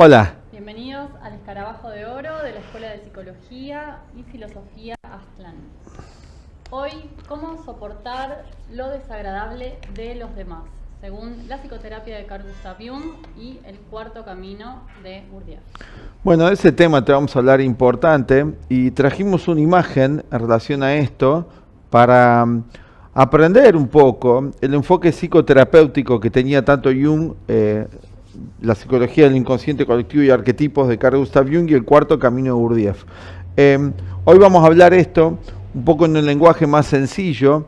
Hola. Bienvenidos al Escarabajo de Oro de la Escuela de Psicología y Filosofía Aztlán. Hoy, ¿cómo soportar lo desagradable de los demás? Según la psicoterapia de Carl Gustav Jung y el cuarto camino de Gurdjieff. Bueno, de ese tema te vamos a hablar importante y trajimos una imagen en relación a esto para aprender un poco el enfoque psicoterapéutico que tenía tanto Jung, la psicología del inconsciente colectivo y arquetipos de Carl Gustav Jung y el cuarto camino de Gurdjieff. Hoy vamos a hablar esto un poco en un lenguaje más sencillo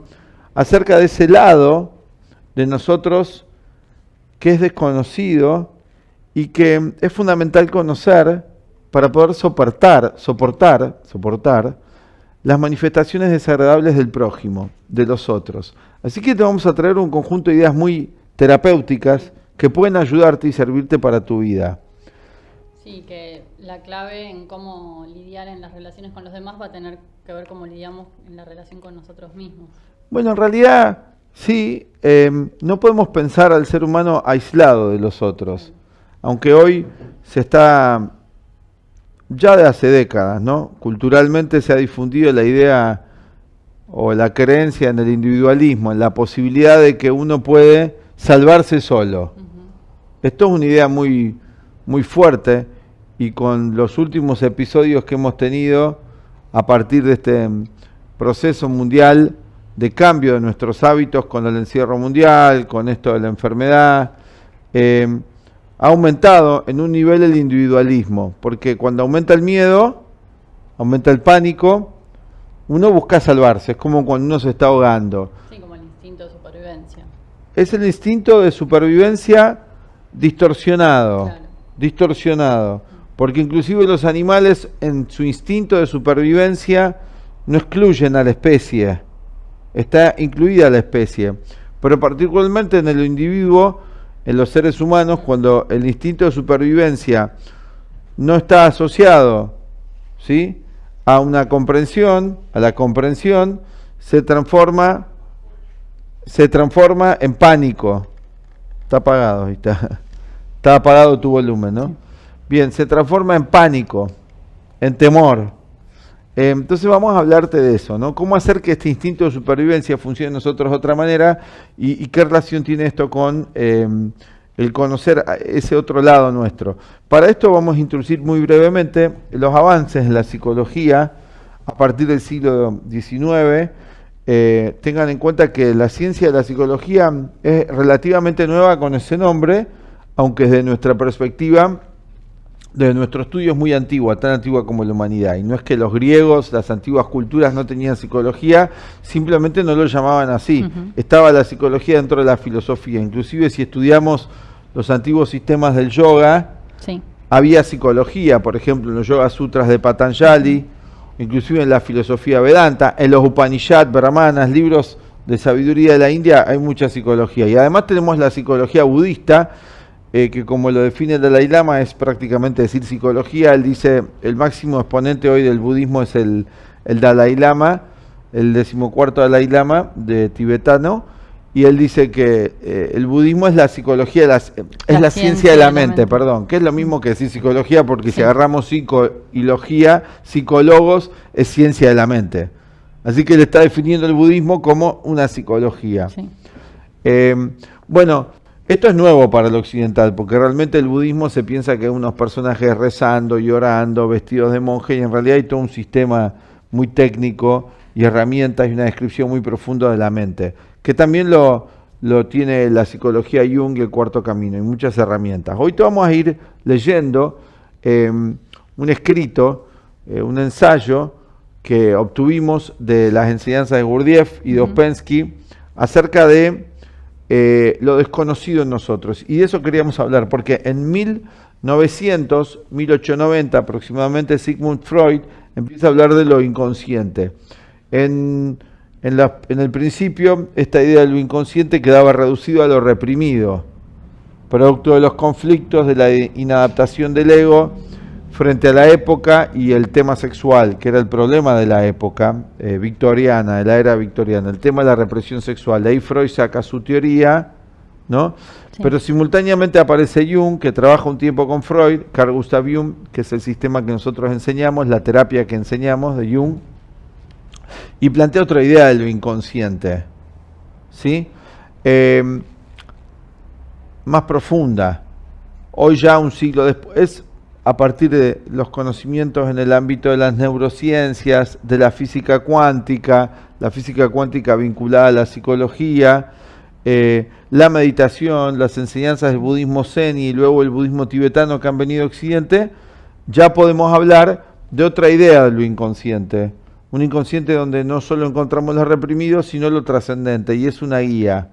acerca de ese lado de nosotros que es desconocido y que es fundamental conocer para poder soportar las manifestaciones desagradables del prójimo, de los otros. Así que te vamos a traer un conjunto de ideas muy terapéuticas que pueden ayudarte y servirte para tu vida. Sí, que la clave en cómo lidiar en las relaciones con los demás va a tener que ver cómo lidiamos en la relación con nosotros mismos. Bueno, en realidad, sí, no podemos pensar al ser humano aislado de los otros, aunque hoy se está, ya de hace décadas, ¿no? Culturalmente se ha difundido la idea o la creencia en el individualismo, en la posibilidad de que uno puede salvarse solo. Esto es una idea muy, muy fuerte y con los últimos episodios que hemos tenido a partir de este proceso mundial de cambio de nuestros hábitos con el encierro mundial, con esto de la enfermedad, ha aumentado en un nivel el individualismo, porque cuando aumenta el miedo, aumenta el pánico, uno busca salvarse, es como cuando uno se está ahogando. Sí, como el instinto de supervivencia. Es el instinto de supervivencia distorsionado, Claro. distorsionado, porque inclusive los animales en su instinto de supervivencia no excluyen a la especie, está incluida la especie, pero particularmente en el individuo, en los seres humanos, cuando el instinto de supervivencia no está asociado, ¿sí?, a una comprensión, a la comprensión, se transforma en pánico. Está apagado, está apagado tu volumen, ¿no? Sí. Bien, se transforma en pánico, en temor. Entonces vamos a hablarte de eso, ¿no? Cómo hacer que este instinto de supervivencia funcione en nosotros de otra manera y qué relación tiene esto con el conocer ese otro lado nuestro. Para esto vamos a introducir muy brevemente los avances en la psicología a partir del siglo XIX. Tengan en cuenta que la ciencia de la psicología es relativamente nueva con ese nombre, aunque desde nuestra perspectiva, desde nuestro estudio es muy antigua, tan antigua como la humanidad. Y no es que los griegos, las antiguas culturas no tenían psicología, simplemente no lo llamaban así. Estaba la psicología dentro de la filosofía. Inclusive si estudiamos los antiguos sistemas del yoga, sí, había psicología, por ejemplo, en los Yoga Sutras de Patanjali, inclusive en la filosofía Vedanta, en los Upanishad, Brahmanas, libros de sabiduría de la India, hay mucha psicología. Y además tenemos la psicología budista, que como lo define el Dalai Lama es prácticamente decir psicología. Él dice, el máximo exponente hoy del budismo es el Dalai Lama, el 14º Dalai Lama de tibetano, y él dice que el budismo es la psicología, es la ciencia de la mente, perdón, que es lo mismo que decir psicología, porque sí, si agarramos psicología, psicólogos, es ciencia de la mente. Así que él está definiendo el budismo como una psicología. Sí. Bueno, esto es nuevo para el occidental, porque realmente el budismo se piensa que hay unos personajes rezando, llorando, vestidos de monje, y en realidad hay todo un sistema muy técnico y herramientas y una descripción muy profunda de la mente, que también lo tiene la psicología Jung y el cuarto camino, y muchas herramientas. Hoy te vamos a ir leyendo un escrito, un ensayo que obtuvimos de las enseñanzas de Gurdjieff y de Ouspensky acerca de lo desconocido en nosotros. Y de eso queríamos hablar, porque en 1890 aproximadamente, Sigmund Freud empieza a hablar de lo inconsciente. En el principio, esta idea de lo inconsciente quedaba reducido a lo reprimido, producto de los conflictos, de la inadaptación del ego frente a la época y el tema sexual, que era el problema de la época victoriana, de la era victoriana, el tema de la represión sexual. De ahí Freud saca su teoría ¿no? Sí. Pero simultáneamente aparece Jung, que trabaja un tiempo con Freud, Carl Gustav Jung, que es el sistema que nosotros enseñamos, la terapia que enseñamos de Jung, y plantea otra idea de lo inconsciente, ¿sí? Más profunda. Hoy ya un siglo después, a partir de los conocimientos en el ámbito de las neurociencias, de la física cuántica vinculada a la psicología, la meditación, las enseñanzas del budismo zen y luego el budismo tibetano que han venido a Occidente, ya podemos hablar de otra idea de lo inconsciente. Un inconsciente donde no solo encontramos lo reprimido, sino lo trascendente, y es una guía.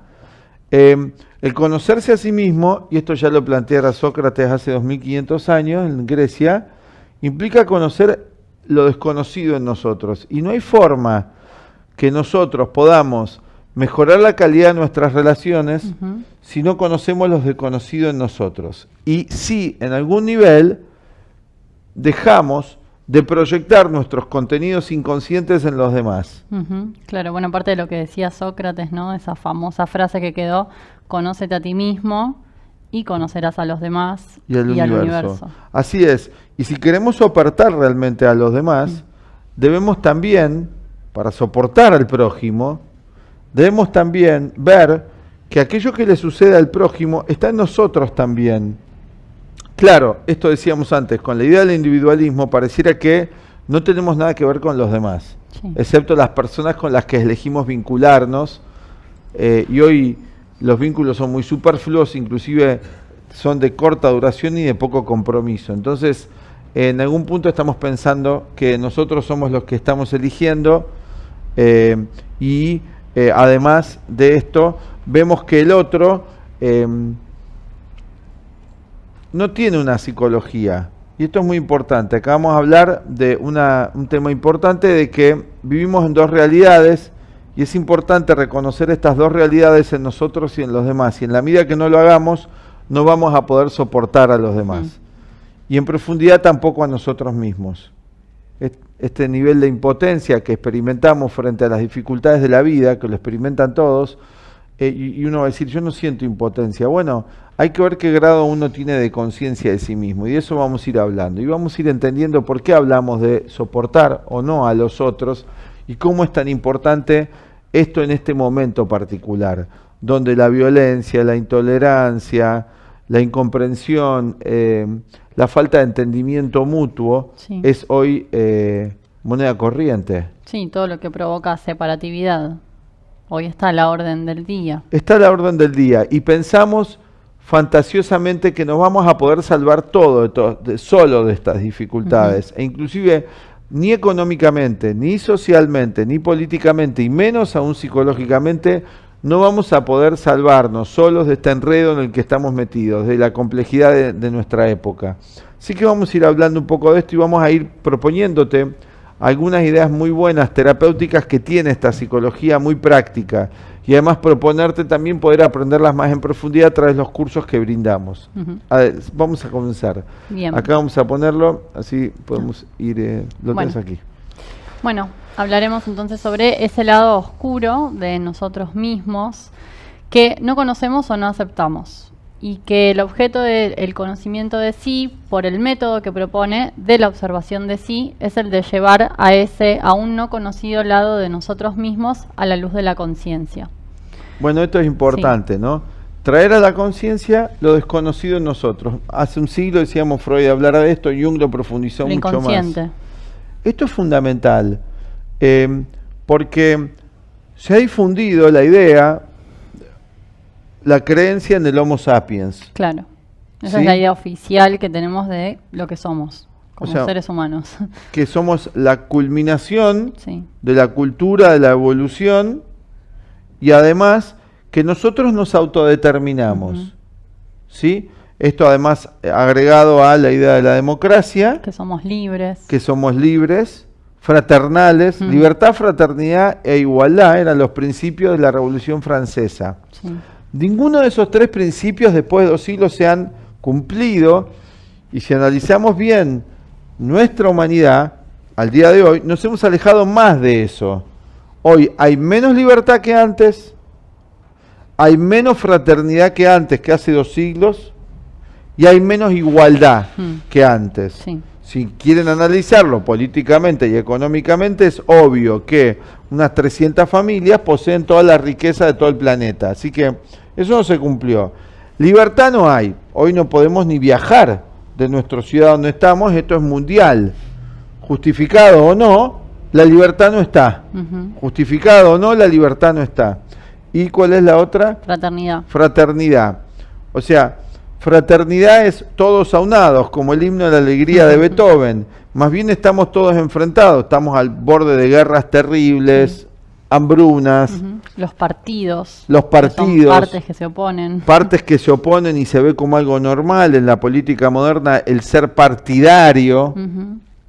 El conocerse a sí mismo, y esto ya lo planteara Sócrates hace 2500 años en Grecia, implica conocer lo desconocido en nosotros. Y no hay forma que nosotros podamos mejorar la calidad de nuestras relaciones si no conocemos lo desconocido en nosotros. Y si en algún nivel dejamos de proyectar nuestros contenidos inconscientes en los demás. Claro, bueno, aparte de lo que decía Sócrates, ¿no? Esa famosa frase que quedó, conócete a ti mismo y conocerás a los demás y al universo. Así es. Y si queremos soportar realmente a los demás, debemos también, para soportar al prójimo, debemos también ver que aquello que le sucede al prójimo está en nosotros también. Claro, esto decíamos antes, con la idea del individualismo pareciera que no tenemos nada que ver con los demás, excepto las personas con las que elegimos vincularnos, y hoy los vínculos son muy superfluos, inclusive son de corta duración y de poco compromiso. Entonces, en algún punto estamos pensando que nosotros somos los que estamos eligiendo, y además de esto, vemos que el otro no tiene una psicología. Y esto es muy importante. Acá vamos a hablar de un tema importante, de que vivimos en dos realidades, y es importante reconocer estas dos realidades en nosotros y en los demás. Y en la medida que no lo hagamos, no vamos a poder soportar a los demás. Y en profundidad tampoco a nosotros mismos. Este nivel de impotencia que experimentamos frente a las dificultades de la vida, que lo experimentan todos, y uno va a decir, yo no siento impotencia. Bueno, hay que ver qué grado uno tiene de conciencia de sí mismo, y de eso vamos a ir hablando. Y vamos a ir entendiendo por qué hablamos de soportar o no a los otros, y cómo es tan importante esto en este momento particular, donde la violencia, la intolerancia, la incomprensión, la falta de entendimiento mutuo es hoy moneda corriente. Sí, todo lo que provoca separatividad. Hoy está a la orden del día. Está a la orden del día, y pensamos fantasiosamente que nos vamos a poder salvar solo de estas dificultades, e inclusive ni económicamente, ni socialmente, ni políticamente, y menos aún psicológicamente, no vamos a poder salvarnos solos de este enredo en el que estamos metidos, de la complejidad de nuestra época. Así que vamos a ir hablando un poco de esto, y vamos a ir proponiéndote algunas ideas muy buenas, terapéuticas, que tiene esta psicología muy práctica, y además proponerte también poder aprenderlas más en profundidad a través de los cursos que brindamos. Vamos a comenzar. Bien. Acá vamos a ponerlo, así podemos ir, lo tenés aquí. Bueno, hablaremos entonces sobre ese lado oscuro de nosotros mismos que no conocemos o no aceptamos, y que el objeto del conocimiento de sí, por el método que propone de la observación de sí, es el de llevar a ese aún no conocido lado de nosotros mismos a la luz de la conciencia. Bueno, esto es importante, ¿no? Traer a la conciencia lo desconocido en nosotros. Hace un siglo decíamos Freud hablar de esto, Jung lo profundizó mucho más. Esto es fundamental, porque se ha difundido la idea, la creencia en el Homo sapiens. Claro, esa es la idea oficial que tenemos de lo que somos como seres humanos. Que somos la culminación de la cultura, de la evolución, y además que nosotros nos autodeterminamos. ¿Sí? Esto además agregado a la idea de la democracia. Que somos libres. Fraternales. Libertad, fraternidad e igualdad eran los principios de la Revolución Francesa. Ninguno de esos tres principios después de 2 siglos se han cumplido, y si analizamos bien nuestra humanidad, al día de hoy, nos hemos alejado más de eso. Hoy hay menos libertad que antes, hay menos fraternidad que antes, que hace 2 siglos, y hay menos igualdad que antes. Sí. Si quieren analizarlo políticamente y económicamente, es obvio que unas 300 familias poseen toda la riqueza de todo el planeta. Así que eso no se cumplió. Libertad no hay. Hoy no podemos ni viajar de nuestra ciudad donde estamos. Esto es mundial. Justificado o no, la libertad no está. Justificado o no, la libertad no está. ¿Y cuál es la otra? Fraternidad. Fraternidad. O sea, fraternidad es todos aunados, como el himno de la alegría de Beethoven. Más bien estamos todos enfrentados, estamos al borde de guerras terribles, hambrunas. Los partidos. Los partidos. Son partes que se oponen. Partes que se oponen y se ve como algo normal en la política moderna el ser partidario.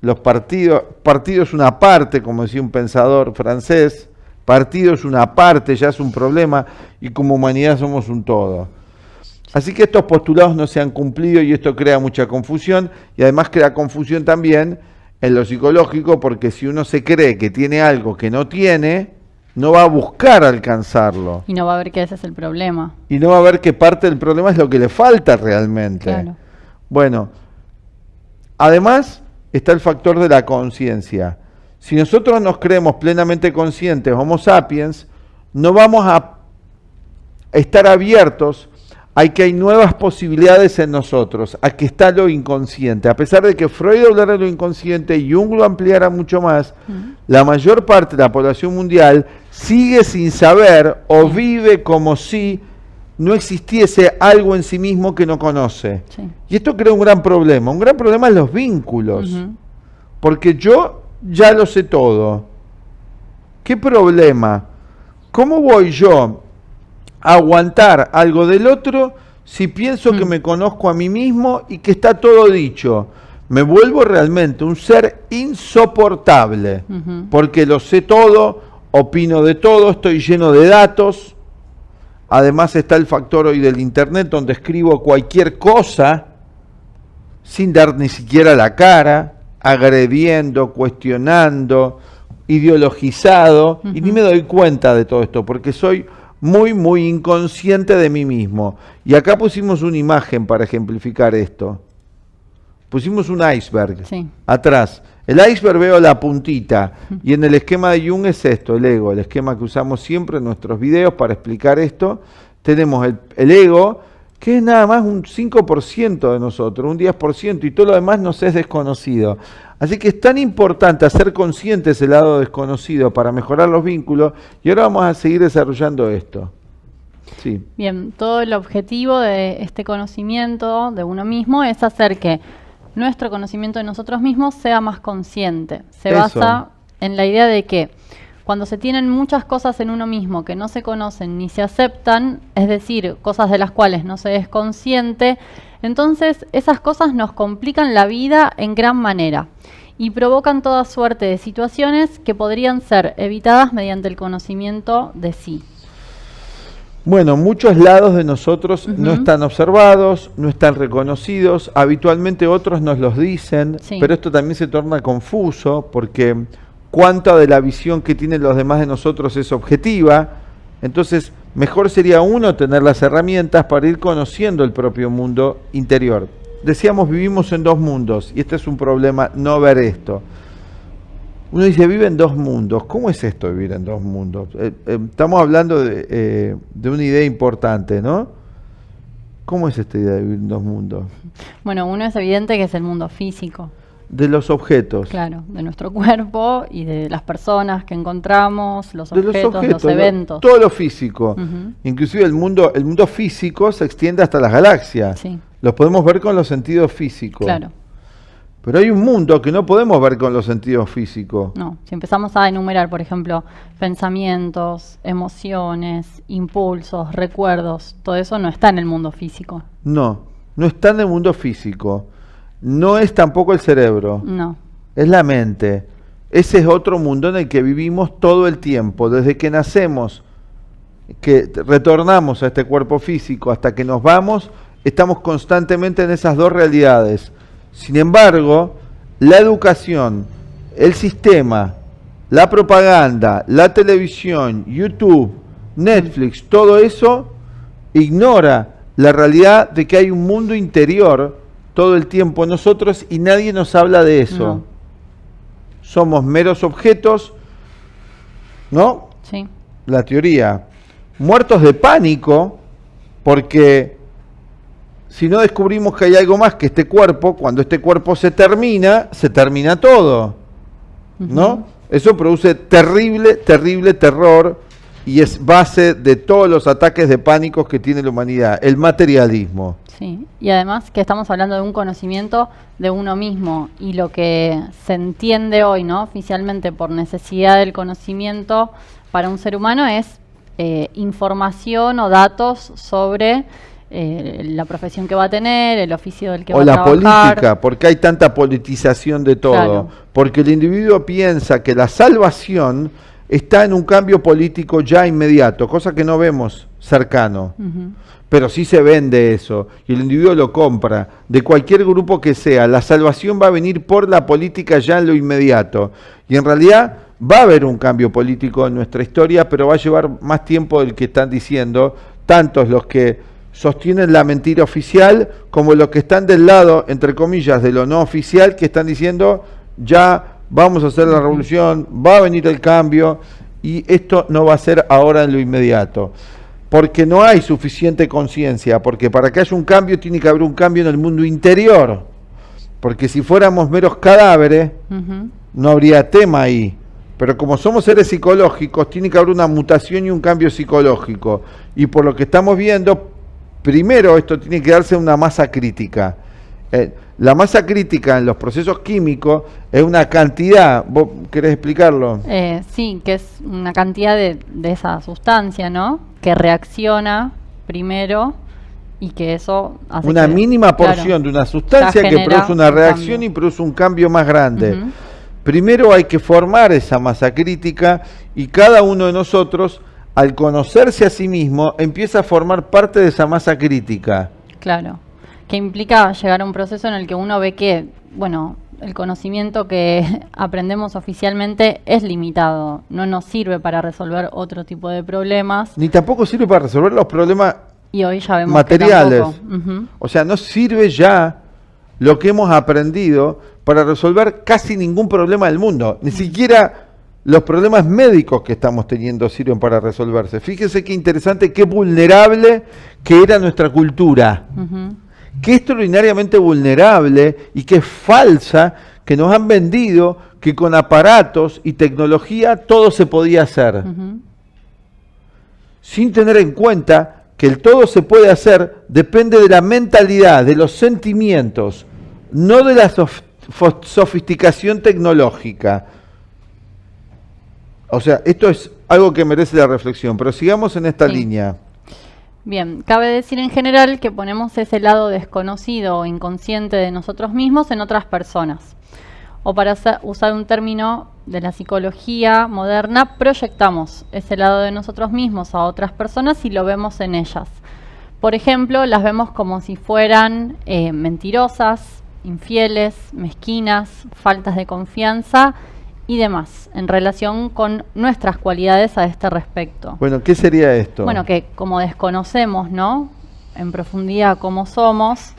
Los partido es una parte, como decía un pensador francés. Partido es una parte, ya es un problema, y como humanidad somos un todo. Así que estos postulados no se han cumplido y esto crea mucha confusión, y además crea confusión también en lo psicológico, porque si uno se cree que tiene algo que no tiene, no va a buscar alcanzarlo. Y no va a ver que ese es el problema. Y no va a ver que parte del problema es lo que le falta realmente. Claro. Bueno, además está el factor de la conciencia. Si nosotros nos creemos plenamente conscientes, Homo sapiens, no vamos a estar abiertos a que hay nuevas posibilidades en nosotros, a que está lo inconsciente. A pesar de que Freud hablara de lo inconsciente y Jung lo ampliara mucho más, la mayor parte de la población mundial sigue sin saber o vive como si no existiese algo en sí mismo que no conoce. Sí. Y esto crea un gran problema. Un gran problema es los vínculos. Porque yo ya lo sé todo. ¿Qué problema? ¿Cómo voy yo a aguantar algo del otro si pienso que me conozco a mí mismo y que está todo dicho? Me vuelvo realmente un ser insoportable, porque lo sé todo, opino de todo, estoy lleno de datos. Además está el factor hoy del internet, donde escribo cualquier cosa sin dar ni siquiera la cara, agrediendo, cuestionando, ideologizado, y ni me doy cuenta de todo esto, porque soy muy, muy inconsciente de mí mismo. Y acá pusimos una imagen para ejemplificar esto. Pusimos un iceberg atrás. El iceberg veo la puntita, y en el esquema de Jung es esto, el ego, el esquema que usamos siempre en nuestros videos para explicar esto. Tenemos el ego, que es nada más un 5% de nosotros, un 10%, y todo lo demás nos es desconocido. Así que es tan importante hacer consciente ese lado desconocido para mejorar los vínculos, y ahora vamos a seguir desarrollando esto. Sí. Bien, todo el objetivo de este conocimiento de uno mismo es hacer que nuestro conocimiento de nosotros mismos sea más consciente. Se basa en la idea de que cuando se tienen muchas cosas en uno mismo que no se conocen ni se aceptan, es decir, cosas de las cuales no se es consciente, entonces esas cosas nos complican la vida en gran manera y provocan toda suerte de situaciones que podrían ser evitadas mediante el conocimiento de sí. Bueno, muchos lados de nosotros no están observados, no están reconocidos, habitualmente otros nos los dicen, pero esto también se torna confuso porque cuánta de la visión que tienen los demás de nosotros es objetiva. Entonces mejor sería uno tener las herramientas para ir conociendo el propio mundo interior. Decíamos, vivimos en 2 mundos, y este es un problema, no ver esto. Uno dice, vive en 2 mundos. ¿Cómo es esto de vivir en 2 mundos? Estamos hablando de una idea importante, ¿no? ¿Cómo es esta idea de vivir en 2 mundos? Bueno, uno es evidente que es el mundo físico. De los objetos. Claro, de nuestro cuerpo y de las personas que encontramos, los objetos, los eventos. Todo lo físico. Inclusive el mundo físico se extiende hasta las galaxias. Sí. Los podemos ver con los sentidos físicos. Claro. Pero hay un mundo que no podemos ver con los sentidos físicos. No, si empezamos a enumerar, por ejemplo, pensamientos, emociones, impulsos, recuerdos, todo eso no está en el mundo físico. No está en el mundo físico. No es tampoco el cerebro. No. Es la mente. Ese es otro mundo en el que vivimos todo el tiempo, desde que nacemos, que retornamos a este cuerpo físico hasta que nos vamos, estamos constantemente en esas 2 realidades. Sin embargo, la educación, el sistema, la propaganda, la televisión, YouTube, Netflix, todo eso ignora la realidad de que hay un mundo interior todo el tiempo en nosotros y nadie nos habla de eso. No. Somos meros objetos, ¿no? Sí. La teoría. Muertos de pánico, porque si no descubrimos que hay algo más que este cuerpo, cuando este cuerpo se termina todo, ¿no? Eso produce terrible, terrible terror y es base de todos los ataques de pánicos que tiene la humanidad, el materialismo. Sí, y además que estamos hablando de un conocimiento de uno mismo y lo que se entiende hoy, ¿no? Oficialmente por necesidad del conocimiento para un ser humano es información o datos sobre la profesión que va a tener, el oficio del que va a trabajar. O la política, porque hay tanta politización de todo. Claro. Porque el individuo piensa que la salvación está en un cambio político ya inmediato, cosa que no vemos cercano. Pero sí se vende eso, y el individuo lo compra, de cualquier grupo que sea. La salvación va a venir por la política ya en lo inmediato. Y en realidad va a haber un cambio político en nuestra historia, pero va a llevar más tiempo del que están diciendo, tantos los que sostienen la mentira oficial, como los que están del lado, entre comillas, de lo no oficial, que están diciendo, ya vamos a hacer la revolución, va a venir el cambio, y esto no va a ser ahora en lo inmediato. Porque no hay suficiente conciencia, porque para que haya un cambio tiene que haber un cambio en el mundo interior. Porque si fuéramos meros cadáveres, no habría tema ahí. Pero como somos seres psicológicos, tiene que haber una mutación y un cambio psicológico. Y por lo que estamos viendo, primero esto tiene que darse una masa crítica. La masa crítica en los procesos químicos es una cantidad, ¿vos querés explicarlo? Sí, que es una cantidad de esa sustancia, ¿no? Que reacciona primero y que eso hace una mínima porción, claro, de una sustancia que produce una reacción cambio. Y produce un cambio más grande. Primero hay que formar esa masa crítica y cada uno de nosotros, al conocerse a sí mismo, empieza a formar parte de esa masa crítica. Claro, que implica llegar a un proceso en el que uno ve que, bueno, el conocimiento que aprendemos oficialmente es limitado, no nos sirve para resolver otro tipo de problemas. Ni tampoco sirve para resolver los problemas y hoy ya vemos materiales. Que tampoco. O sea, no sirve ya lo que hemos aprendido para resolver casi ningún problema del mundo. Ni siquiera los problemas médicos que estamos teniendo sirven para resolverse. Fíjense qué interesante, qué vulnerable que era nuestra cultura. Qué extraordinariamente vulnerable y qué falsa que nos han vendido que con aparatos y tecnología todo se podía hacer. Sin tener en cuenta que el todo se puede hacer depende de la mentalidad, de los sentimientos, no de la sofisticación tecnológica. O sea, esto es algo que merece la reflexión, pero sigamos en esta línea. Bien, cabe decir en general que ponemos ese lado desconocido o inconsciente de nosotros mismos en otras personas. O para usar un término de la psicología moderna, proyectamos ese lado de nosotros mismos a otras personas y lo vemos en ellas. Por ejemplo, las vemos como si fueran mentirosas, infieles, mezquinas, faltas de confianza y demás, en relación con nuestras cualidades a este respecto. Bueno, ¿qué sería esto? Bueno, que como desconocemos, ¿no?, en profundidad cómo somos,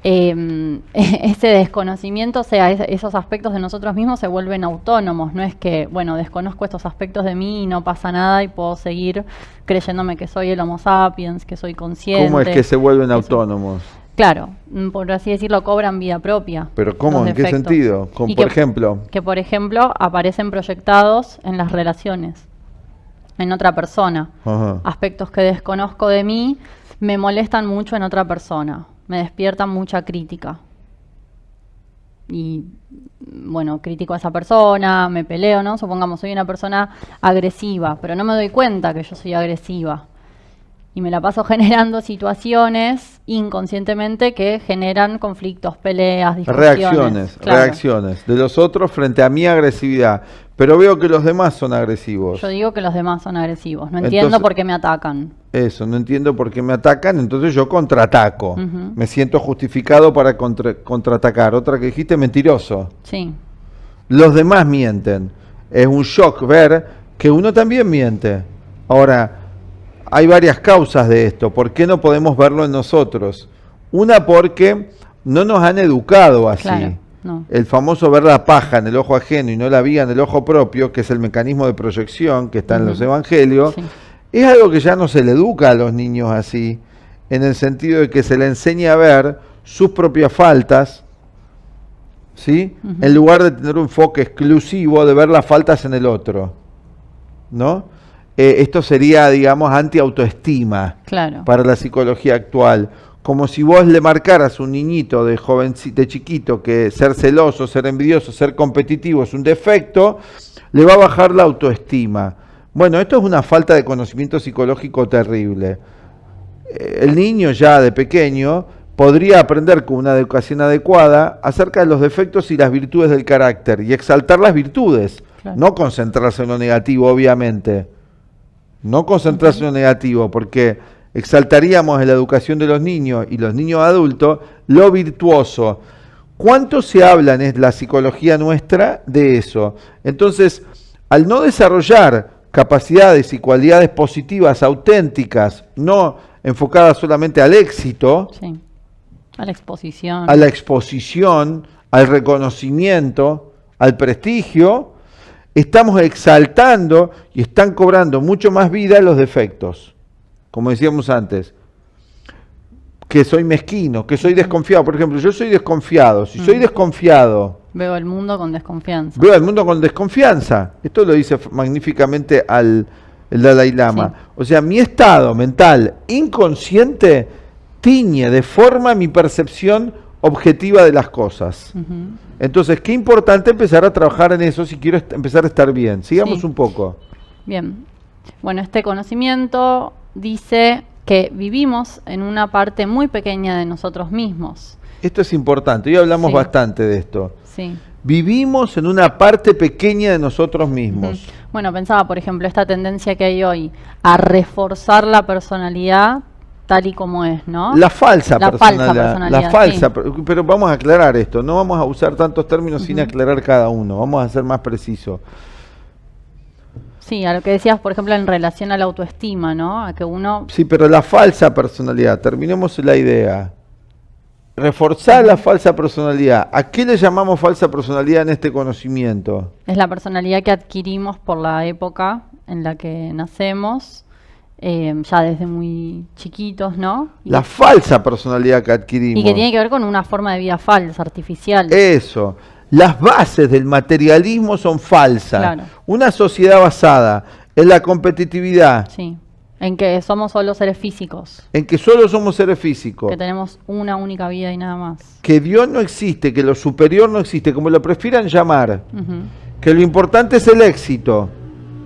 ese desconocimiento, o sea, esos aspectos de nosotros mismos se vuelven autónomos. No es que, bueno, desconozco estos aspectos de mí y no pasa nada y puedo seguir creyéndome que soy el Homo sapiens, que soy consciente. ¿Cómo es que se vuelven autónomos? Claro, por así decirlo, cobran vida propia. ¿Pero cómo? ¿En qué sentido? Por ejemplo. Que, por ejemplo, aparecen proyectados en las relaciones, en otra persona. Aspectos que desconozco de mí me molestan mucho en otra persona, me despiertan mucha crítica. Y, bueno, critico a esa persona, me peleo, ¿no? Supongamos, soy una persona agresiva, pero no me doy cuenta que yo soy agresiva. Y me la paso generando situaciones inconscientemente que generan conflictos, peleas, discusiones. Reacciones de los otros frente a mi agresividad. Pero veo que los demás son agresivos. Yo digo que los demás son agresivos. No entiendo por qué me atacan. Eso, no entiendo por qué me atacan, entonces yo contraataco. Me siento justificado para contraatacar. Otra que dijiste, mentiroso. Sí. Los demás mienten. Es un shock ver que uno también miente. Ahora, hay varias causas de esto. ¿Por qué no podemos verlo en nosotros? Una, porque no nos han educado así. Claro, no. El famoso ver la paja en el ojo ajeno y no la viga en el ojo propio, que es el mecanismo de proyección que está en los evangelios, Sí. es algo que ya no se le educa a los niños así, en el sentido de que se le enseña a ver sus propias faltas, ¿sí? En lugar de tener un enfoque exclusivo de ver las faltas en el otro, ¿no? Esto sería, digamos, anti-autoestima Claro. para la psicología actual. Como si vos le marcaras a un niñito de chiquito que ser celoso, ser envidioso, ser competitivo es un defecto, le va a bajar la autoestima. Bueno, esto es una falta de conocimiento psicológico terrible. El niño ya de pequeño podría aprender con una educación adecuada acerca de los defectos y las virtudes del carácter y exaltar las virtudes, Claro. no concentrarse en lo negativo, obviamente. No concentrarse en lo negativo, porque exaltaríamos en la educación de los niños y los niños adultos lo virtuoso. ¿Cuánto se habla en la psicología nuestra de eso? Entonces, al no desarrollar capacidades y cualidades positivas, auténticas, no enfocadas solamente al éxito, Sí. A la exposición. a la exposición, al reconocimiento, al prestigio, estamos exaltando y están cobrando mucho más vida los defectos. Como decíamos antes, que soy mezquino, que soy desconfiado. Por ejemplo, yo soy desconfiado. Si soy desconfiado, Veo el mundo con desconfianza. veo al mundo con desconfianza. Esto lo dice magníficamente el Dalai Lama. Sí. O sea, mi estado mental inconsciente tiñe, deforma mi percepción objetiva de las cosas. Ujú. Entonces, qué importante empezar a trabajar en eso si quiero empezar a estar bien. Sigamos Sí. un poco. Bien. Bueno, este conocimiento dice que vivimos en una parte muy pequeña de nosotros mismos. Esto es importante. Hoy hablamos Sí. bastante de esto. Sí. Vivimos en una parte pequeña de nosotros mismos. Ujú. Bueno, pensaba, por ejemplo, esta tendencia que hay hoy a reforzar la personalidad tal y como es, ¿no? La falsa La personalidad. falsa personalidad, La falsa, sí. pero vamos a aclarar esto. No vamos a usar tantos términos sin aclarar cada uno. Vamos a ser más precisos. Sí, a lo que decías, por ejemplo, en relación a la autoestima, ¿no? A que uno... Sí, pero la falsa personalidad, terminemos la idea. Reforzar la falsa personalidad. ¿A qué le llamamos falsa personalidad en este conocimiento? Es la personalidad que adquirimos por la época en la que nacemos, ya desde muy chiquitos, ¿no? La falsa personalidad que adquirimos. Y que tiene que ver con una forma de vida falsa, artificial. Eso. Las bases del materialismo son falsas. Claro. Una sociedad basada en la competitividad, Sí, en que somos solo seres físicos, en que solo somos seres físicos, que tenemos una única vida y nada más. que Dios no existe, que lo superior no existe, como lo prefieran llamar, Ujú. que lo importante es el éxito,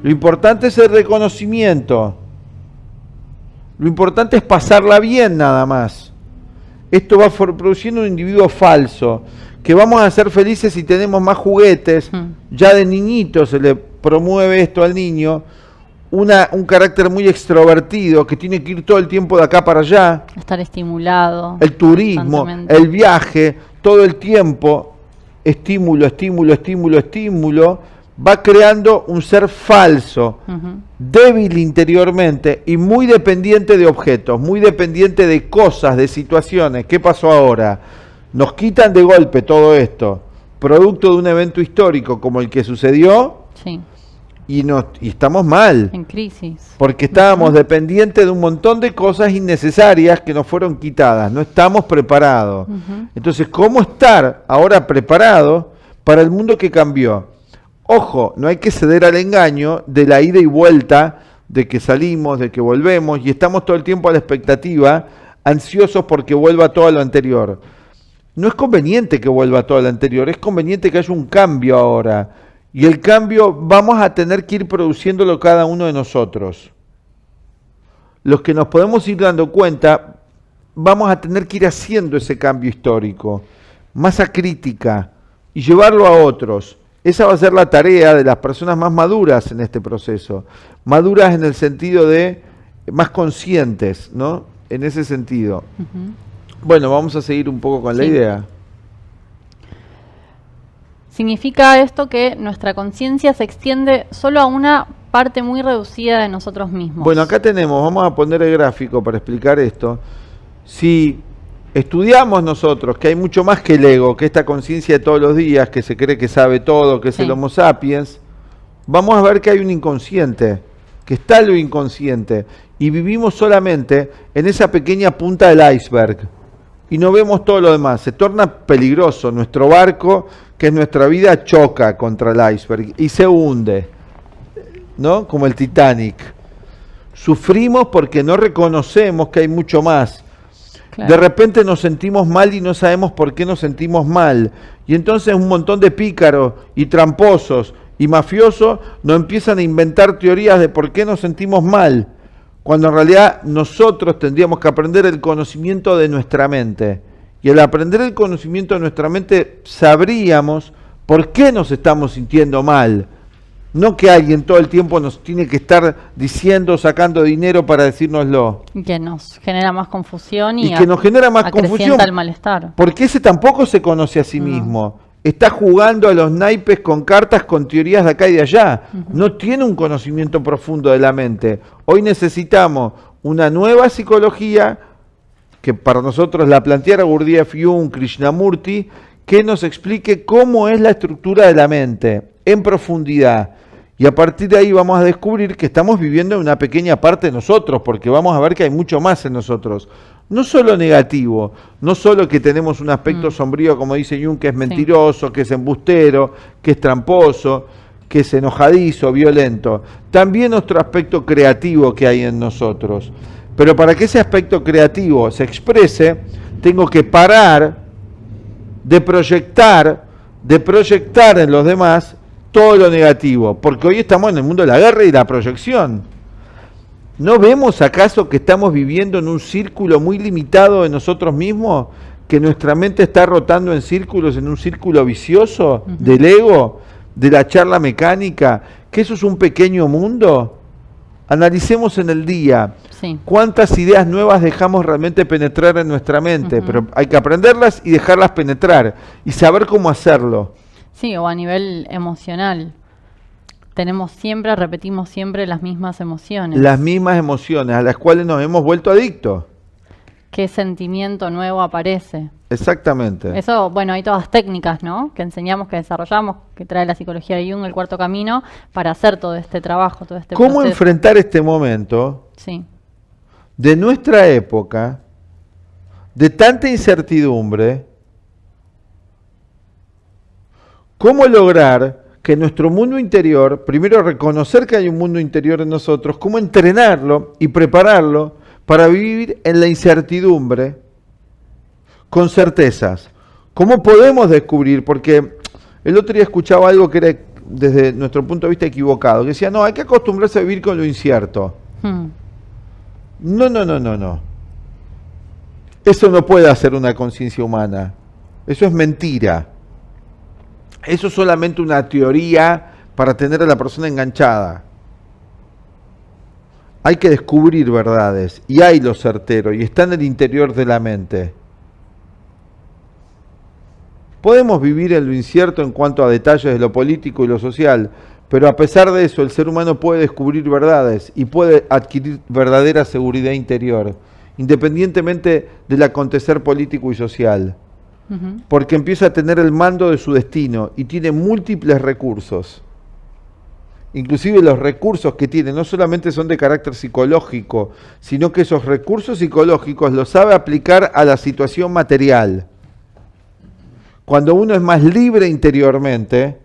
lo importante es el reconocimiento, lo importante es pasarla bien nada más. Esto va produciendo un individuo falso, que vamos a ser felices si tenemos más juguetes. Ya de niñito se le promueve esto al niño, un carácter muy extrovertido, que tiene que ir todo el tiempo de acá para allá, Estar estimulado. el turismo, constantemente. el viaje, todo el tiempo, estímulo, estímulo, estímulo, estímulo, va creando un ser falso, Ujú. débil interiormente y muy dependiente de objetos, muy dependiente de cosas, de situaciones. ¿Qué pasó ahora? Nos quitan de golpe todo esto, producto de un evento histórico como el que sucedió, Sí, y estamos mal, en crisis. porque estábamos dependientes de un montón de cosas innecesarias que nos fueron quitadas, no estamos preparados. Ujú. Entonces, ¿cómo estar ahora preparado para el mundo que cambió? Ojo, no hay que ceder al engaño de la ida y vuelta, de que salimos, de que volvemos, y estamos todo el tiempo a la expectativa, ansiosos porque vuelva todo a lo anterior. No es conveniente que vuelva todo a lo anterior, es conveniente que haya un cambio ahora. Y el cambio vamos a tener que ir produciéndolo cada uno de nosotros. Los que nos podemos ir dando cuenta, vamos a tener que ir haciendo ese cambio histórico, masa crítica, y llevarlo a otros. Esa va a ser la tarea de las personas más maduras en este proceso. Maduras en el sentido de más conscientes, ¿no? En ese sentido. Ujú. Bueno, vamos a seguir un poco con la Sí. idea. Significa esto que nuestra conciencia se extiende solo a una parte muy reducida de nosotros mismos. Bueno, acá tenemos, vamos a poner el gráfico para explicar esto. Si estudiamos nosotros que hay mucho más que el ego, que esta conciencia de todos los días, que se cree que sabe todo, que es el Homo sapiens, vamos a ver que hay un inconsciente, que está lo inconsciente, y vivimos solamente en esa pequeña punta del iceberg, y no vemos todo lo demás. Se torna peligroso, nuestro barco, que es nuestra vida, choca contra el iceberg, y se hunde, ¿no? Como el Titanic. Sufrimos porque no reconocemos que hay mucho más. Claro. De repente nos sentimos mal y no sabemos por qué nos sentimos mal. Y entonces un montón de pícaros y tramposos y mafiosos nos empiezan a inventar teorías de por qué nos sentimos mal, cuando en realidad nosotros tendríamos que aprender el conocimiento de nuestra mente. Y al aprender el conocimiento de nuestra mente sabríamos por qué nos estamos sintiendo mal. No que alguien todo el tiempo nos tiene que estar diciendo, sacando dinero para decírnoslo. Que nos genera más confusión y que nos genera más confusión. El malestar. Porque ese tampoco se conoce a sí mismo. Está jugando a los naipes con cartas, con teorías de acá y de allá. No tiene un conocimiento profundo de la mente. Hoy necesitamos una nueva psicología, que para nosotros la planteara Gurdjieff, Jung, Krishnamurti, que nos explique cómo es la estructura de la mente en profundidad. Y a partir de ahí vamos a descubrir que estamos viviendo en una pequeña parte de nosotros, porque vamos a ver que hay mucho más en nosotros. No solo negativo, no solo que tenemos un aspecto sombrío, como dice Jung, que es mentiroso, que es embustero, que es tramposo, que es enojadizo, violento. También nuestro aspecto creativo que hay en nosotros. Pero para que ese aspecto creativo se exprese, tengo que parar de proyectar en los demás todo lo negativo, porque hoy estamos en el mundo de la guerra y la proyección. ¿No vemos acaso que estamos viviendo en un círculo muy limitado de nosotros mismos? Que nuestra mente está rotando en círculos, en un círculo vicioso del ego, de la charla mecánica, que eso es un pequeño mundo. Analicemos en el día cuántas ideas nuevas dejamos realmente penetrar en nuestra mente, pero hay que aprenderlas y dejarlas penetrar y saber cómo hacerlo. Sí, o a nivel emocional. Repetimos siempre las mismas emociones. Las mismas emociones a las cuales nos hemos vuelto adictos. ¿Qué sentimiento nuevo aparece? Exactamente. Eso, bueno, hay todas técnicas, ¿no? Que enseñamos, que desarrollamos, que trae la psicología de Jung, el cuarto camino, para hacer todo este trabajo, todo este ¿Cómo proceso? Enfrentar este momento de nuestra época, de tanta incertidumbre? ¿Cómo lograr que nuestro mundo interior, primero reconocer que hay un mundo interior en nosotros, cómo entrenarlo y prepararlo para vivir en la incertidumbre con certezas? ¿Cómo podemos descubrir? Porque el otro día escuchaba algo que era desde nuestro punto de vista equivocado, que decía, no, hay que acostumbrarse a vivir con lo incierto. No. Eso no puede hacer una conciencia humana. Eso es mentira. Eso es solamente una teoría para tener a la persona enganchada. Hay que descubrir verdades, y hay lo certero, y está en el interior de la mente. Podemos vivir en lo incierto en cuanto a detalles de lo político y lo social, pero a pesar de eso, el ser humano puede descubrir verdades y puede adquirir verdadera seguridad interior, independientemente del acontecer político y social. Porque empieza a tener el mando de su destino y tiene múltiples recursos. Inclusive los recursos que tiene no solamente son de carácter psicológico, sino que esos recursos psicológicos los sabe aplicar a la situación material. Cuando uno es más libre interiormente,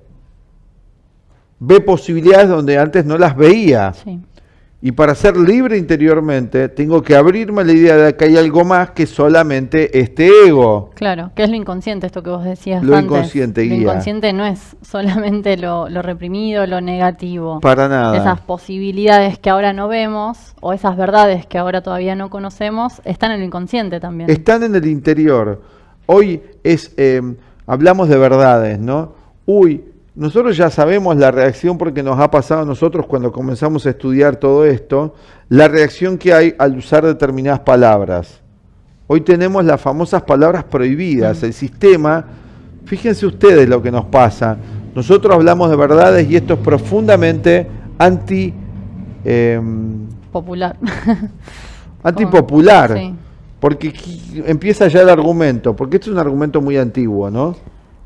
ve posibilidades donde antes no las veía. Y para ser libre interiormente, tengo que abrirme a la idea de que hay algo más que solamente este ego. Claro, que es lo inconsciente, esto que vos decías lo antes. Inconsciente, guía. Lo inconsciente no es solamente lo reprimido, lo negativo. Para nada. Esas posibilidades que ahora no vemos, o esas verdades que ahora todavía no conocemos, están en lo inconsciente también. Están en el interior. Hoy hablamos de verdades, ¿no? Nosotros ya sabemos la reacción, porque nos ha pasado a nosotros cuando comenzamos a estudiar todo esto, la reacción que hay al usar determinadas palabras. Hoy tenemos las famosas palabras prohibidas. El sistema, fíjense ustedes lo que nos pasa. Nosotros hablamos de verdades y esto es profundamente Popular. antipopular. Sí. Porque empieza ya el argumento, porque esto es un argumento muy antiguo, ¿no?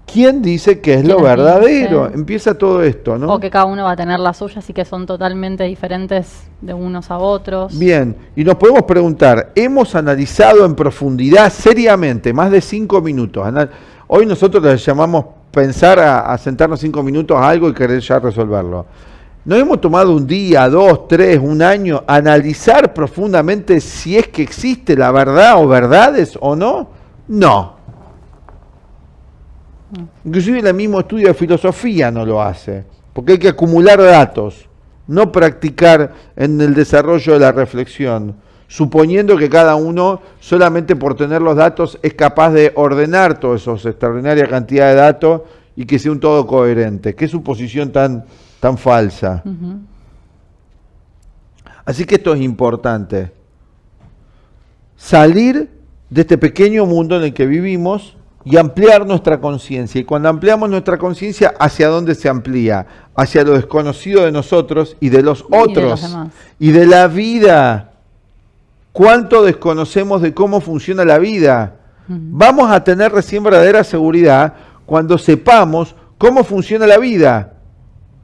¿Quién dice que es lo ¿Quién verdadero? dice? Empieza todo esto, ¿no? O que cada uno va a tener la suya, así que son totalmente diferentes de unos a otros. Bien, y nos podemos preguntar, ¿hemos analizado en profundidad, seriamente, más de 5 minutos? Hoy nosotros le llamamos pensar a sentarnos 5 minutos a algo y querer ya resolverlo. ¿Nos hemos tomado un día, 2, 3, un año, analizar profundamente si es que existe la verdad o verdades o no? No. Inclusive el mismo estudio de filosofía no lo hace, porque hay que acumular datos, no practicar en el desarrollo de la reflexión, suponiendo que cada uno, solamente por tener los datos, es capaz de ordenar toda esa extraordinaria cantidad de datos y que sea un todo coherente. Qué suposición tan falsa. Ujú. Así que esto es importante. Salir de este pequeño mundo en el que vivimos y ampliar nuestra conciencia. Y cuando ampliamos nuestra conciencia, ¿hacia dónde se amplía? Hacia lo desconocido de nosotros y de los otros. Y de los demás. Y de la vida. ¿Cuánto desconocemos de cómo funciona la vida? Vamos a tener recién verdadera seguridad cuando sepamos cómo funciona la vida.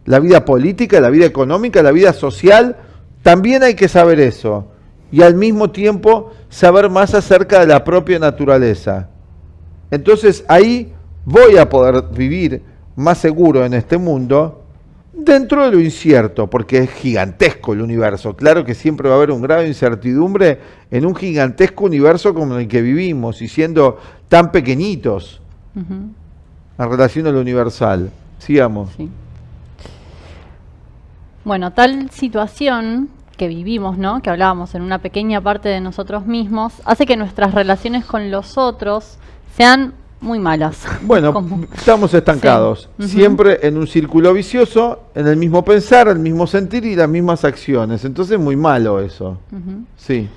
La vida política, la vida económica, la vida social, también hay que saber eso. Y al mismo tiempo saber más acerca de la propia naturaleza. Entonces ahí voy a poder vivir más seguro en este mundo, dentro de lo incierto, porque es gigantesco el universo. Claro que siempre va a haber un grado de incertidumbre en un gigantesco universo como el que vivimos, y siendo tan pequeñitos en relación a lo universal. Sigamos. Sí. Bueno, tal situación que vivimos, ¿no? Que hablábamos en una pequeña parte de nosotros mismos, hace que nuestras relaciones con los otros sean muy malas. Bueno, estamos estancados, Sí. siempre en un círculo vicioso, en el mismo pensar, el mismo sentir y las mismas acciones. Entonces muy malo eso. Sí.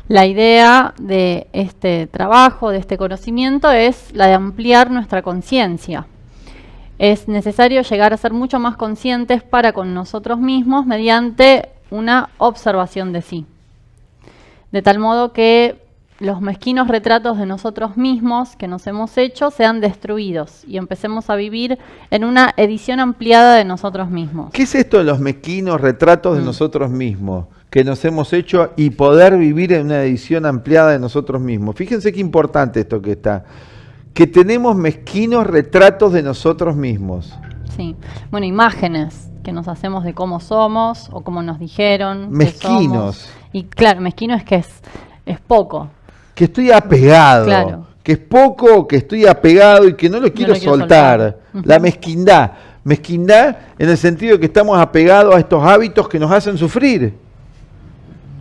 La idea de este trabajo, de este conocimiento, es la de ampliar nuestra conciencia. Es necesario llegar a ser mucho más conscientes para con nosotros mismos mediante una observación de sí. De tal modo que los mezquinos retratos de nosotros mismos que nos hemos hecho sean destruidos y empecemos a vivir en una edición ampliada de nosotros mismos. ¿Qué es esto de los mezquinos retratos de nosotros mismos que nos hemos hecho y poder vivir en una edición ampliada de nosotros mismos? Fíjense qué importante esto que está. Que tenemos mezquinos retratos de nosotros mismos. Sí. Bueno, imágenes que nos hacemos de cómo somos o cómo nos dijeron. Mezquinos. Que somos. Y claro, mezquino es que es poco. Que estoy apegado. Claro. Que es poco, que estoy apegado y que no lo quiero soltar. Soltar. La mezquindad. Mezquindad en el sentido de que estamos apegados a estos hábitos que nos hacen sufrir.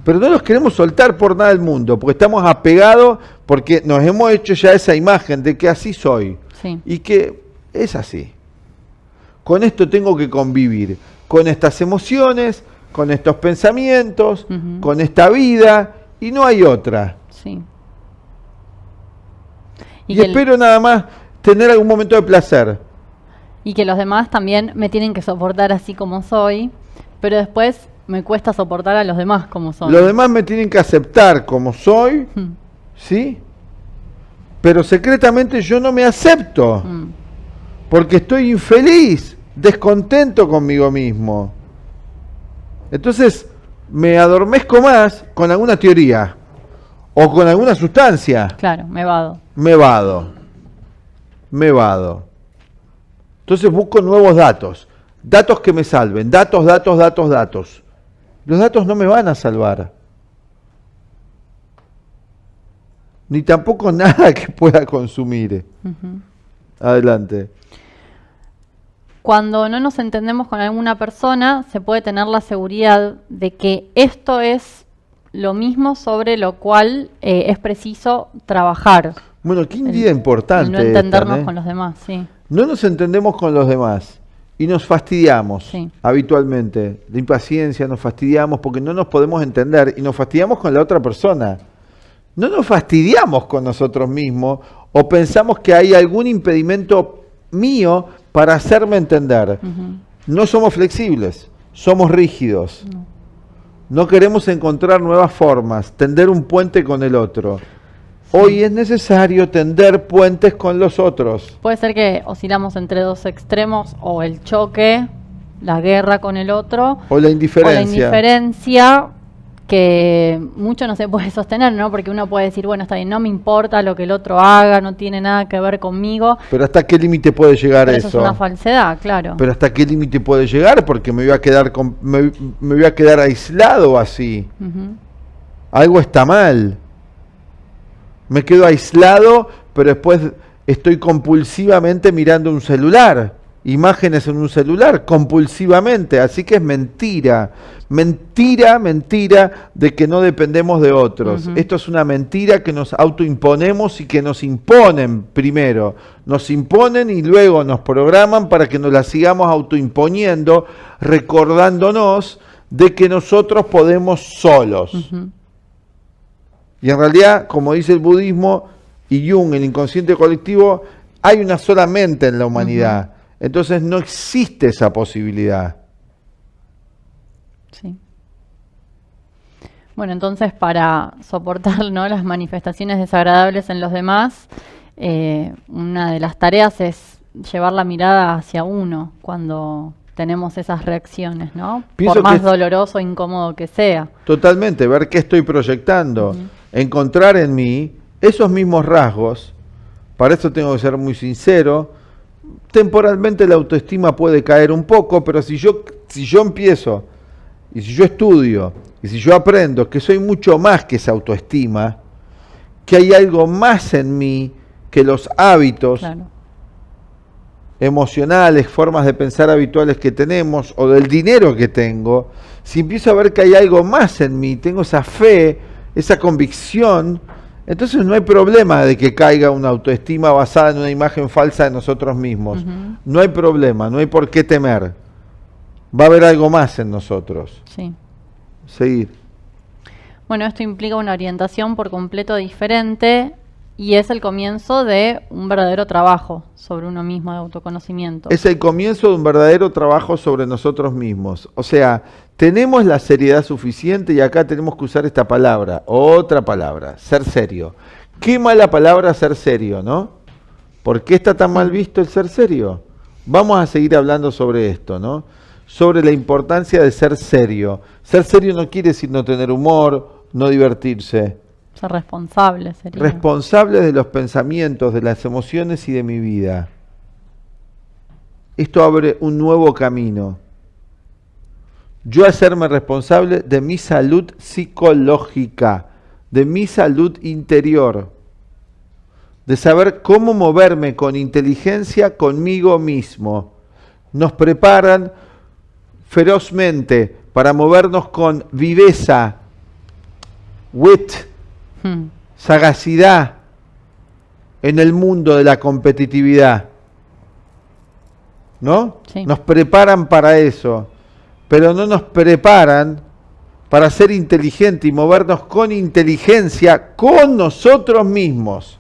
Pero no los queremos soltar por nada del mundo, porque estamos apegados, porque nos hemos hecho ya esa imagen de que así soy. Sí. Y que es así. Con esto tengo que convivir, con estas emociones, con estos pensamientos, con esta vida, y no hay otra. Sí. Y espero nada más tener algún momento de placer. Y que los demás también me tienen que soportar así como soy, pero después me cuesta soportar a los demás como son. Los demás me tienen que aceptar como soy, ¿sí? Pero secretamente yo no me acepto, porque estoy infeliz, descontento conmigo mismo. Entonces me adormezco más con alguna teoría o con alguna sustancia. Claro, me vado. Me vado. Entonces busco nuevos datos, datos que me salven, datos. Los datos no me van a salvar. Ni tampoco nada que pueda consumir. Adelante. Cuando no nos entendemos con alguna persona, se puede tener la seguridad de que esto es lo mismo sobre lo cual es preciso trabajar. Bueno, qué idea importante. El no entendernos con los demás, sí. No nos entendemos con los demás y nos fastidiamos habitualmente. De impaciencia nos fastidiamos porque no nos podemos entender y nos fastidiamos con la otra persona. No nos fastidiamos con nosotros mismos o pensamos que hay algún impedimento mío para hacerme entender. No somos flexibles, somos rígidos. No queremos encontrar nuevas formas, tender un puente con el otro. Hoy es necesario tender puentes con los otros. Puede ser que oscilamos entre dos extremos, o el choque, la guerra con el otro, O la indiferencia. o la indiferencia, que mucho no se puede sostener, ¿no? Porque uno puede decir, bueno, está bien, no me importa lo que el otro haga, no tiene nada que ver conmigo. Pero ¿hasta qué límite puede llegar Pero eso? eso es una falsedad, claro. Pero ¿hasta qué límite puede llegar? Porque me voy a quedar me voy a quedar aislado así. Ujú. Algo está mal. Me quedo aislado, pero después estoy compulsivamente mirando un celular. Imágenes en un celular, compulsivamente. Así que es mentira. Mentira de que no dependemos de otros. Ujú. Esto es una mentira que nos autoimponemos y que nos imponen primero. Nos imponen y luego nos programan para que nos la sigamos autoimponiendo, recordándonos de que nosotros podemos solos. Ujú. Y en realidad, como dice el budismo y Jung, el inconsciente colectivo, hay una sola mente en la humanidad. Entonces no existe esa posibilidad. Sí. Bueno, entonces para soportar, ¿no?, las manifestaciones desagradables en los demás, una de las tareas es llevar la mirada hacia uno cuando tenemos esas reacciones, ¿no? Pienso Por más que doloroso o incómodo que sea. Totalmente, ver qué estoy proyectando, encontrar en mí esos mismos rasgos. Para eso tengo que ser muy sincero. Temporalmente la autoestima puede caer un poco, pero si yo empiezo, y si yo estudio, y si yo aprendo que soy mucho más que esa autoestima, que hay algo más en mí que los hábitos Claro. emocionales, formas de pensar habituales que tenemos, o del dinero que tengo, si empiezo a ver que hay algo más en mí, tengo esa fe, esa convicción, entonces no hay problema de que caiga una autoestima basada en una imagen falsa de nosotros mismos. Ujú. No hay problema, no hay por qué temer. Va a haber algo más en nosotros. Sí. Seguir. Bueno, esto implica una orientación por completo diferente y es el comienzo de un verdadero trabajo sobre uno mismo, de autoconocimiento. Es el comienzo de un verdadero trabajo sobre nosotros mismos. O sea, tenemos la seriedad suficiente y acá tenemos que usar esta palabra, otra palabra, ser serio. Qué mala palabra ser serio, ¿no? ¿Por qué está tan mal visto el ser serio? Vamos a seguir hablando sobre esto, ¿no? Sobre la importancia de ser serio. Ser serio no quiere decir no tener humor, no divertirse. Ser responsable sería. Responsable de los pensamientos, de las emociones y de mi vida. Esto abre un nuevo camino. Yo hacerme responsable de mi salud psicológica, de mi salud interior, de saber cómo moverme con inteligencia conmigo mismo. Nos preparan ferozmente para movernos con viveza, wit, sagacidad en el mundo de la competitividad. ¿No? Sí. Nos preparan para eso, pero no nos preparan para ser inteligente y movernos con inteligencia con nosotros mismos.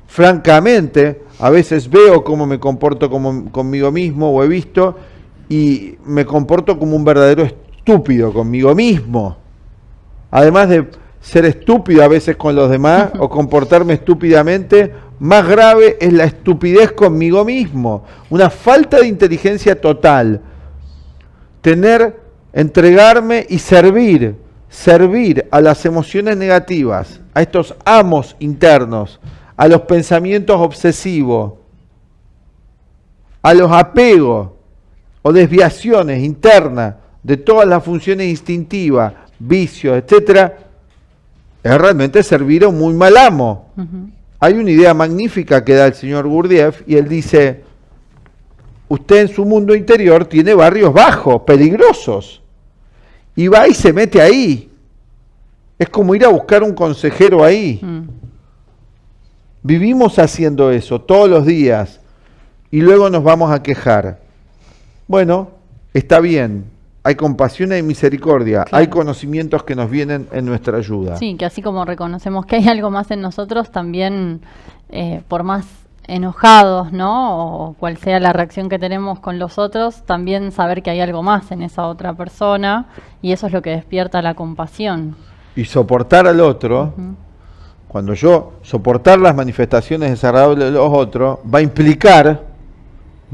Francamente, a veces veo cómo me comporto conmigo mismo, o he visto, y me comporto como un verdadero estúpido conmigo mismo. Además de ser estúpido a veces con los demás o comportarme estúpidamente, más grave es la estupidez conmigo mismo. Una falta de inteligencia total. Entregarme y servir a las emociones negativas, a estos amos internos, a los pensamientos obsesivos, a los apegos o desviaciones internas de todas las funciones instintivas, vicios, etcétera, es realmente servir a un muy mal amo. Hay una idea magnífica que da el señor Gurdjieff y él dice: usted en su mundo interior tiene barrios bajos, peligrosos, y va y se mete ahí. Es como ir a buscar un consejero ahí. Vivimos haciendo eso todos los días y luego nos vamos a quejar. Bueno, está bien. Hay compasión y misericordia, Claro. hay conocimientos que nos vienen en nuestra ayuda. Sí, que así como reconocemos que hay algo más en nosotros, también por más enojados, ¿no? O cual sea la reacción que tenemos con los otros, también saber que hay algo más en esa otra persona y eso es lo que despierta la compasión. Y soportar al otro, cuando yo soportar las manifestaciones desagradables de los otros, va a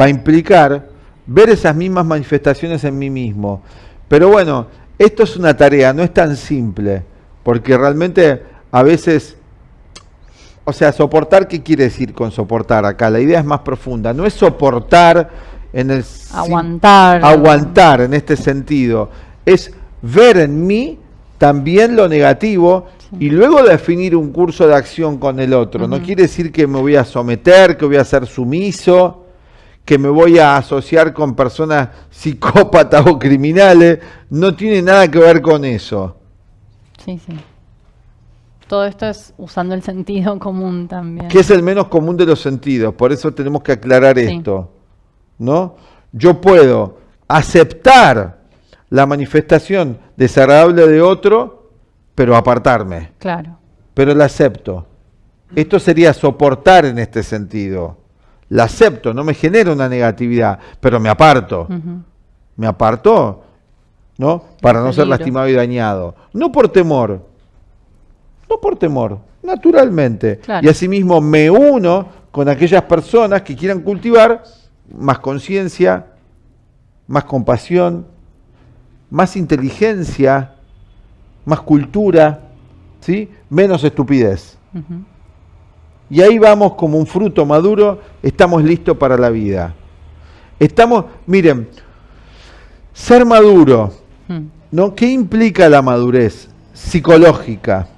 implicar ver esas mismas manifestaciones en mí mismo. Pero bueno, esto es una tarea, no es tan simple, porque realmente a veces, o sea, soportar, ¿qué quiere decir con soportar acá? La idea es más profunda, no es soportar en el aguantar en este sentido, es ver en mí también lo negativo y luego definir un curso de acción con el otro. No quiere decir que me voy a someter, que voy a ser sumiso, que me voy a asociar con personas psicópatas o criminales, no tiene nada que ver con eso. Sí, sí. Todo esto es usando el sentido común también. Que es el menos común de los sentidos, por eso tenemos que aclarar esto, ¿no? Yo puedo aceptar la manifestación desagradable de otro, pero apartarme. Claro. Pero la acepto. Esto sería soportar en este sentido. La acepto, no me genera una negatividad, pero me aparto. Me aparto, ¿no? Para no ser lastimado y dañado. No por temor, naturalmente. Claro. Y asimismo me uno con aquellas personas que quieran cultivar más conciencia, más compasión, más inteligencia, más cultura, ¿sí? Menos estupidez. Y ahí vamos como un fruto maduro, estamos listos para la vida. Miren, ser maduro, ¿no? ¿Qué implica la madurez psicológica?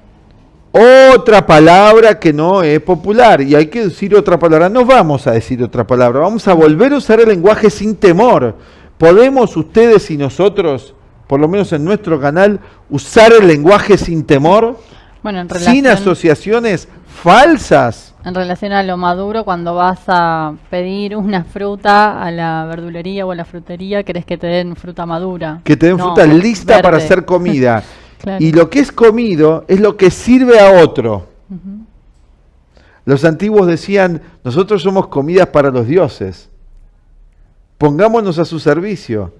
Otra palabra que no es popular, y hay que decir otra palabra. No vamos a decir otra palabra, vamos a volver a usar el lenguaje sin temor. ¿Podemos ustedes y nosotros, por lo menos en nuestro canal, usar el lenguaje sin temor? Bueno, sin asociaciones falsas. En relación a lo maduro, cuando vas a pedir una fruta a la verdulería o a la frutería, querés que te den fruta madura. Que te den fruta lista verde para ser comida. Claro. Y lo que es comido es lo que sirve a otro. Los antiguos decían, nosotros somos comidas para los dioses. Pongámonos a su servicio.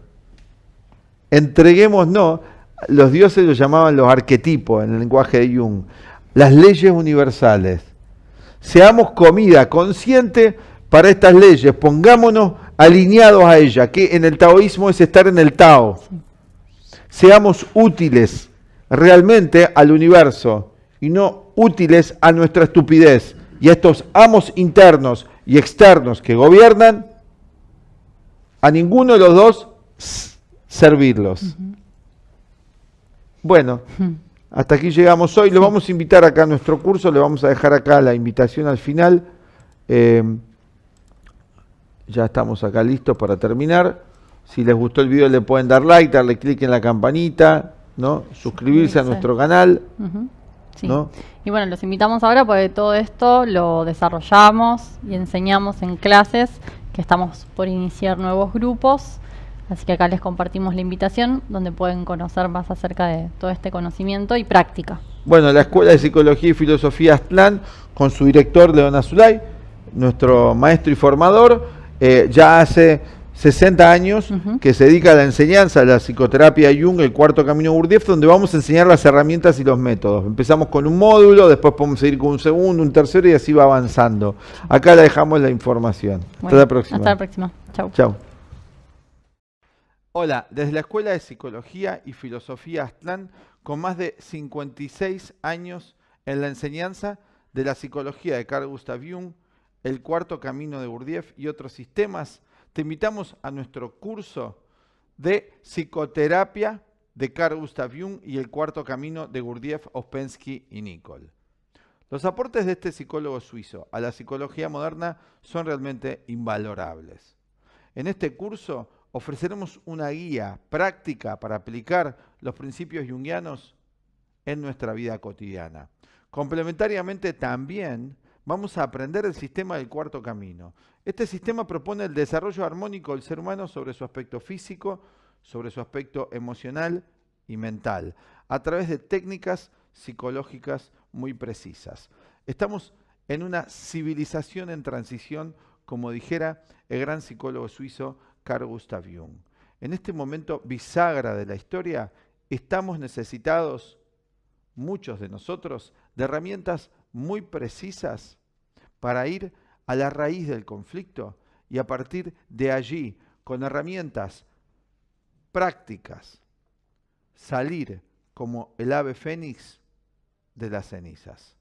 Entreguémonos. Los dioses los llamaban los arquetipos en el lenguaje de Jung. Las leyes universales. Seamos comida consciente para estas leyes. Pongámonos alineados a ellas, que en el taoísmo es estar en el Tao. Seamos útiles realmente al universo y no útiles a nuestra estupidez y a estos amos internos y externos que gobiernan, a ninguno de los dos servirlos. Bueno, hasta aquí llegamos hoy. Lo vamos a invitar acá a nuestro curso, le vamos a dejar acá la invitación al final. Ya estamos acá listos para terminar. Si les gustó el video le pueden dar like, darle clic en la campanita, ¿no? Suscribirse a nuestro canal. Sí. ¿No? Y bueno, los invitamos ahora porque todo esto lo desarrollamos y enseñamos en clases, que estamos por iniciar nuevos grupos. Así que acá les compartimos la invitación donde pueden conocer más acerca de todo este conocimiento y práctica. Bueno, la Escuela de Psicología y Filosofía Aztlán, con su director León Azulay, nuestro maestro y formador, ya hace 60 años que se dedica a la enseñanza de la psicoterapia Jung, el cuarto camino Gurdjieff, donde vamos a enseñar las herramientas y los métodos. Empezamos con un módulo, después podemos seguir con un segundo, un tercero y así va avanzando. Acá le dejamos la información. Bueno, hasta la próxima. Hasta la próxima. Chau. Chau. Hola, desde la Escuela de Psicología y Filosofía Aztlán, con más de 56 años en la enseñanza de la psicología de Carl Gustav Jung, el cuarto camino de Gurdjieff y otros sistemas, te invitamos a nuestro curso de psicoterapia de Carl Gustav Jung y el cuarto camino de Gurdjieff, Ouspensky y Nicholl. Los aportes de este psicólogo suizo a la psicología moderna son realmente invalorables. En este curso ofreceremos una guía práctica para aplicar los principios junguianos en nuestra vida cotidiana. Complementariamente también vamos a aprender el sistema del cuarto camino. Este sistema propone el desarrollo armónico del ser humano sobre su aspecto físico, sobre su aspecto emocional y mental, a través de técnicas psicológicas muy precisas. Estamos en una civilización en transición, como dijera el gran psicólogo suizo Carl Gustav Jung. En este momento bisagra de la historia, estamos necesitados, muchos de nosotros, de herramientas muy precisas para ir a la raíz del conflicto y a partir de allí, con herramientas prácticas, salir como el ave fénix de las cenizas.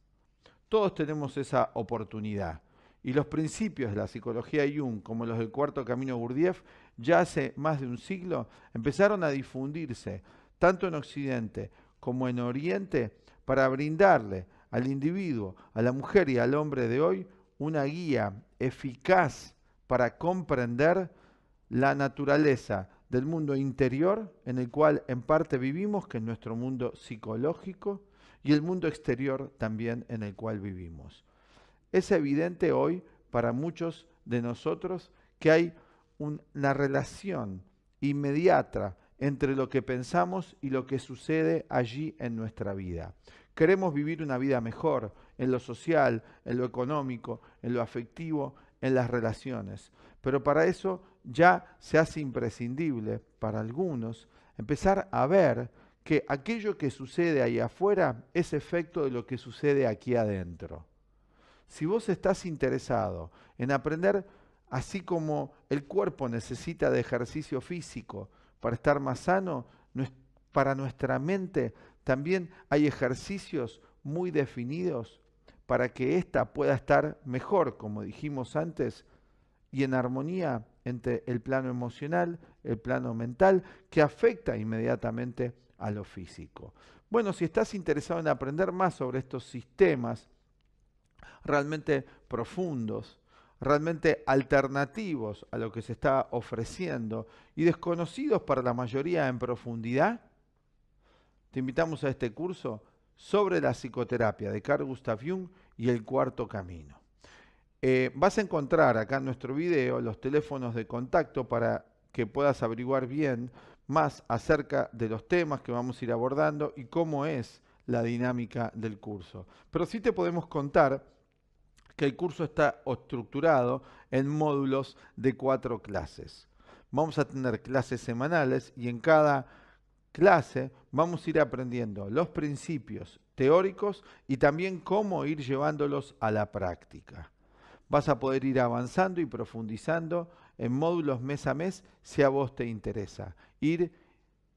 Todos tenemos esa oportunidad. Y los principios de la psicología de Jung, como los del cuarto camino Gurdjieff, ya hace más de un siglo empezaron a difundirse, tanto en Occidente como en Oriente, para brindarle al individuo, a la mujer y al hombre de hoy, una guía eficaz para comprender la naturaleza del mundo interior en el cual en parte vivimos, que es nuestro mundo psicológico, y el mundo exterior también en el cual vivimos. Es evidente hoy para muchos de nosotros que hay una relación inmediata entre lo que pensamos y lo que sucede allí en nuestra vida. Queremos vivir una vida mejor en lo social, en lo económico, en lo afectivo, en las relaciones. Pero para eso ya se hace imprescindible para algunos empezar a ver que aquello que sucede ahí afuera es efecto de lo que sucede aquí adentro. Si vos estás interesado en aprender, así como el cuerpo necesita de ejercicio físico para estar más sano, para nuestra mente también hay ejercicios muy definidos para que ésta pueda estar mejor, como dijimos antes, y en armonía entre el plano emocional, el plano mental, que afecta inmediatamente a lo físico. Bueno, si estás interesado en aprender más sobre estos sistemas realmente profundos, realmente alternativos a lo que se está ofreciendo y desconocidos para la mayoría en profundidad, te invitamos a este curso sobre la psicoterapia de Carl Gustav Jung y el cuarto camino. Vas a encontrar acá en nuestro video los teléfonos de contacto para que puedas averiguar bien más acerca de los temas que vamos a ir abordando y cómo es la dinámica del curso. Pero sí te podemos contar que el curso está estructurado en módulos de 4 clases. Vamos a tener clases semanales y en cada clase vamos a ir aprendiendo los principios teóricos y también cómo ir llevándolos a la práctica. Vas a poder ir avanzando y profundizando en módulos mes a mes si a vos te interesa. Ir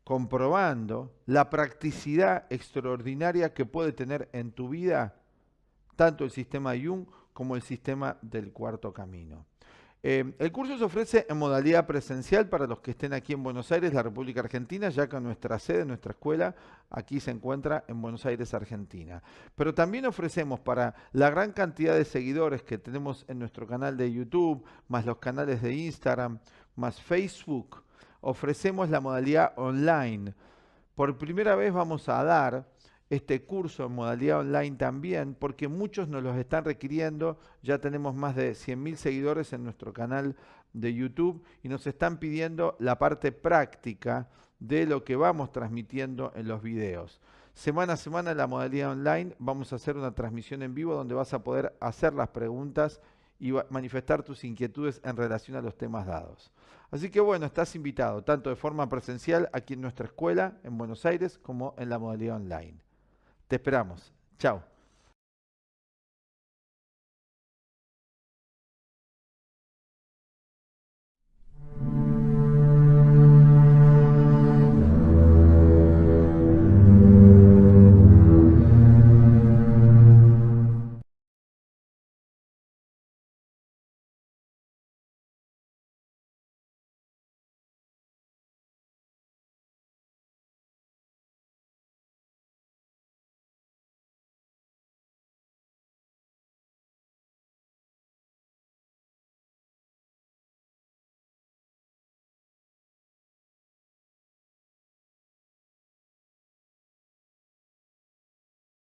comprobando la practicidad extraordinaria que puede tener en tu vida tanto el sistema Jung como el sistema del cuarto camino. El curso se ofrece en modalidad presencial para los que estén aquí en Buenos Aires, la República Argentina, ya que nuestra sede, nuestra escuela, aquí se encuentra en Buenos Aires, Argentina. Pero también ofrecemos para la gran cantidad de seguidores que tenemos en nuestro canal de YouTube, más los canales de Instagram, más Facebook, ofrecemos la modalidad online. Por primera vez vamos a dar este curso en modalidad online también, porque muchos nos los están requiriendo. Ya tenemos más de 100.000 seguidores en nuestro canal de YouTube y nos están pidiendo la parte práctica de lo que vamos transmitiendo en los videos. Semana a semana en la modalidad online vamos a hacer una transmisión en vivo donde vas a poder hacer las preguntas y manifestar tus inquietudes en relación a los temas dados. Así que bueno, estás invitado tanto de forma presencial aquí en nuestra escuela en Buenos Aires como en la modalidad online. Te esperamos. Chao.